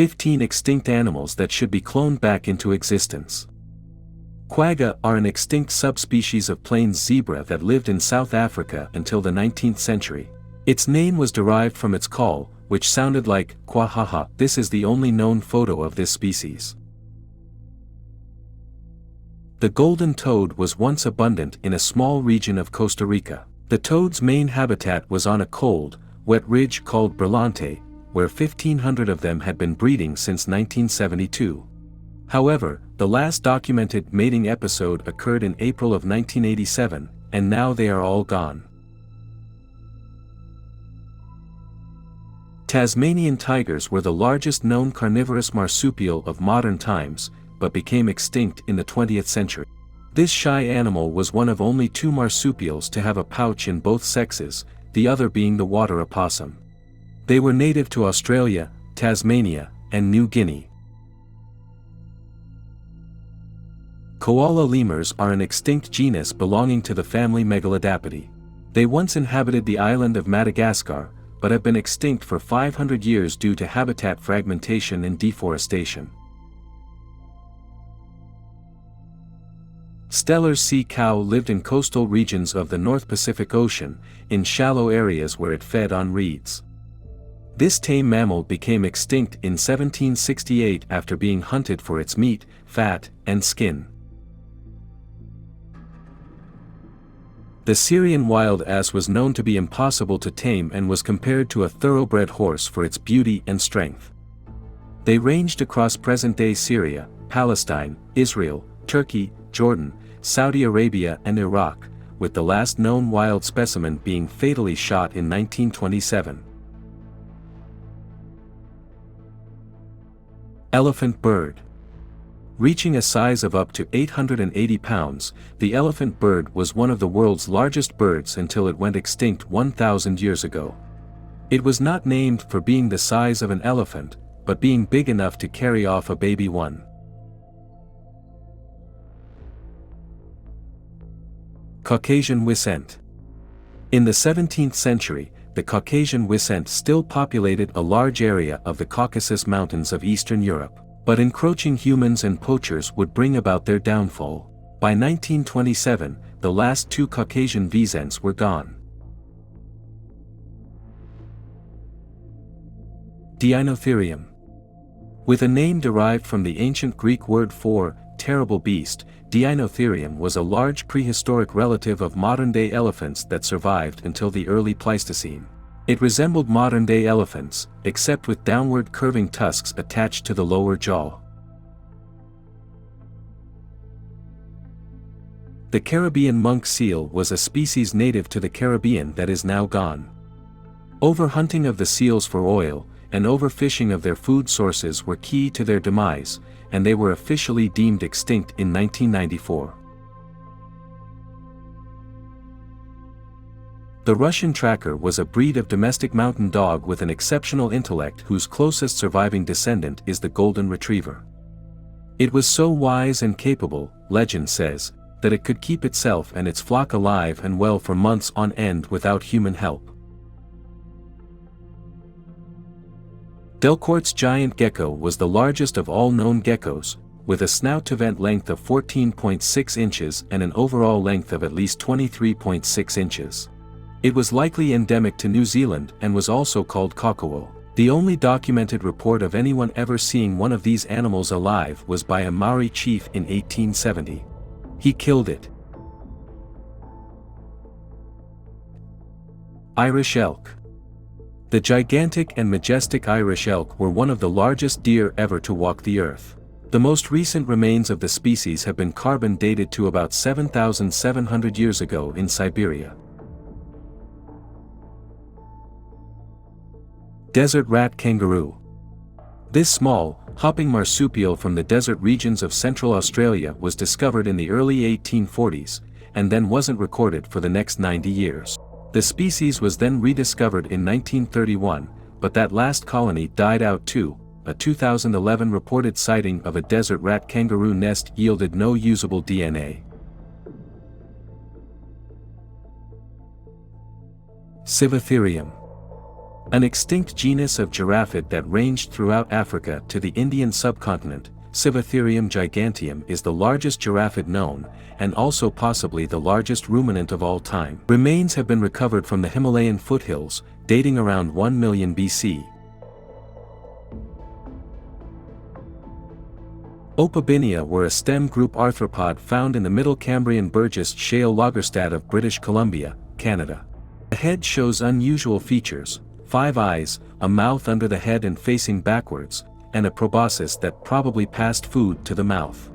15 extinct animals that should be cloned back into existence. Quagga are an extinct subspecies of plains zebra that lived in South Africa until the 19th century. Its name was derived from its call, which sounded like quahaha. This is the only known photo of this species. The golden toad was once abundant in a small region of Costa Rica. The toad's main habitat was on a cold, wet ridge called Berlante, where 1,500 of them had been breeding since 1972. However, the last documented mating episode occurred in April of 1987, and now they are all gone. Tasmanian tigers were the largest known carnivorous marsupial of modern times, but became extinct in the 20th century. This shy animal was one of only 2 marsupials to have a pouch in both sexes, the other being the water opossum. They were native to Australia, Tasmania, and New Guinea. Koala lemurs are an extinct genus belonging to the family Megalodaptidae. They once inhabited the island of Madagascar, but have been extinct for 500 years due to habitat fragmentation and deforestation. Steller sea cow lived in coastal regions of the North Pacific Ocean, in shallow areas where it fed on reeds. This tame mammal became extinct in 1768 after being hunted for its meat, fat, and skin. The Syrian wild ass was known to be impossible to tame and was compared to a thoroughbred horse for its beauty and strength. They ranged across present-day Syria, Palestine, Israel, Turkey, Jordan, Saudi Arabia and Iraq, with the last known wild specimen being fatally shot in 1927. Elephant bird. Reaching a size of up to 880 pounds, the elephant bird was one of the world's largest birds until it went extinct 1,000 years ago. It was not named for being the size of an elephant, but being big enough to carry off a baby one. Caucasian wisent. In the 17th century, the Caucasian wisent still populated a large area of the Caucasus Mountains of Eastern Europe, but encroaching humans and poachers would bring about their downfall. By 1927, the last 2 Caucasian wisents were gone. Deinotherium. With a name derived from the ancient Greek word for terrible beast, Deinotherium was a large prehistoric relative of modern-day elephants that survived until the early Pleistocene. It resembled modern-day elephants, except with downward curving tusks attached to the lower jaw. The Caribbean monk seal was a species native to the Caribbean that is now gone. Overhunting of the seals for oil, and overfishing of their food sources were key to their demise, and they were officially deemed extinct in 1994. The Russian Tracker was a breed of domestic mountain dog with an exceptional intellect whose closest surviving descendant is the Golden Retriever. It was so wise and capable, legend says, that it could keep itself and its flock alive and well for months on end without human help. Delcourt's giant gecko was the largest of all known geckos, with a snout-to-vent length of 14.6 inches and an overall length of at least 23.6 inches. It was likely endemic to New Zealand and was also called kakawo. The only documented report of anyone ever seeing one of these animals alive was by a Maori chief in 1870. He killed it. Irish elk. The gigantic and majestic Irish elk were one of the largest deer ever to walk the earth. The most recent remains of the species have been carbon dated to about 7,700 years ago in Siberia. Desert rat kangaroo. This small, hopping marsupial from the desert regions of Central Australia was discovered in the early 1840s, and then wasn't recorded for the next 90 years. The species was then rediscovered in 1931, but that last colony died out too. A 2011 reported sighting of a desert rat kangaroo nest yielded no usable DNA. Civatherium. An extinct genus of giraffid that ranged throughout Africa to the Indian subcontinent, Civatherium giganteum, is the largest giraffid known, and also possibly the largest ruminant of all time. Remains have been recovered from the Himalayan foothills, dating around 1 million BC. Opabinia were a stem group arthropod found in the Middle Cambrian Burgess Shale Lagerstätte of British Columbia, Canada. The head shows unusual features: 5 eyes, a mouth under the head and facing backwards, and a proboscis that probably passed food to the mouth.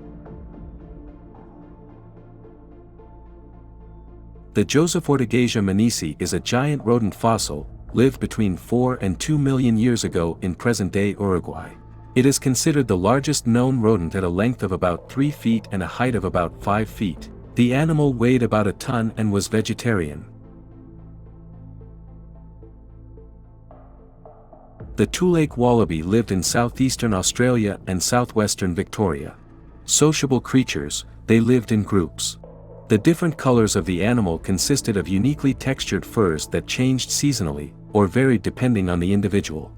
The Joseph-Ortegasia manisi is a giant rodent fossil, lived between 4 and 2 million years ago in present-day Uruguay. It is considered the largest known rodent at a length of about 3 feet and a height of about 5 feet. The animal weighed about a ton and was vegetarian. The two-lake wallaby lived in southeastern Australia and southwestern Victoria. Sociable creatures, they lived in groups. The different colors of the animal consisted of uniquely textured furs that changed seasonally, or varied depending on the individual.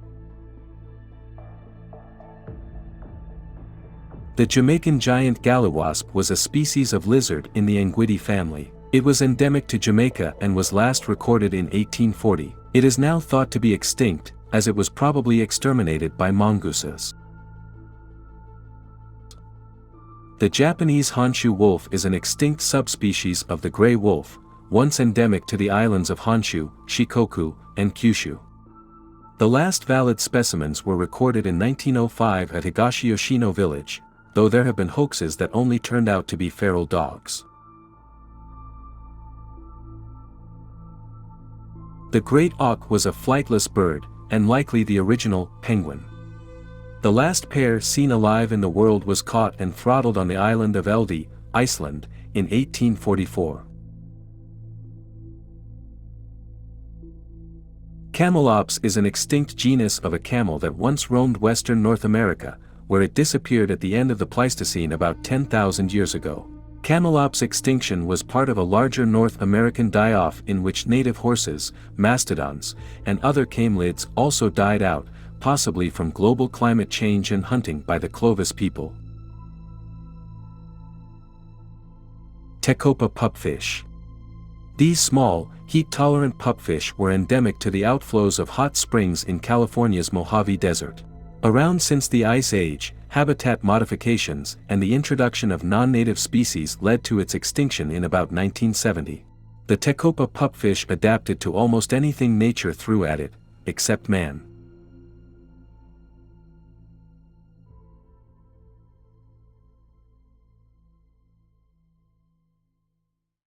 The Jamaican giant gallowasp was a species of lizard in the Anguidae family. It was endemic to Jamaica and was last recorded in 1840. It is now thought to be extinct, as it was probably exterminated by mongooses. The Japanese Honshu wolf is an extinct subspecies of the gray wolf, once endemic to the islands of Honshu, Shikoku, and Kyushu. The last valid specimens were recorded in 1905 at Higashiyoshino village, though there have been hoaxes that only turned out to be feral dogs. The great auk was a flightless bird, and likely the original penguin. The last pair seen alive in the world was caught and throttled on the island of Eldey, Iceland, in 1844. Camelops is an extinct genus of a camel that once roamed western North America, where it disappeared at the end of the Pleistocene about 10,000 years ago. Camelops' extinction was part of a larger North American die-off in which native horses, mastodons, and other camelids also died out, possibly from global climate change and hunting by the Clovis people. Tecopa pupfish. These small, heat-tolerant pupfish were endemic to the outflows of hot springs in California's Mojave Desert. Around since the Ice Age, habitat modifications and the introduction of non-native species led to its extinction in about 1970. The Tecopa pupfish adapted to almost anything nature threw at it, except man.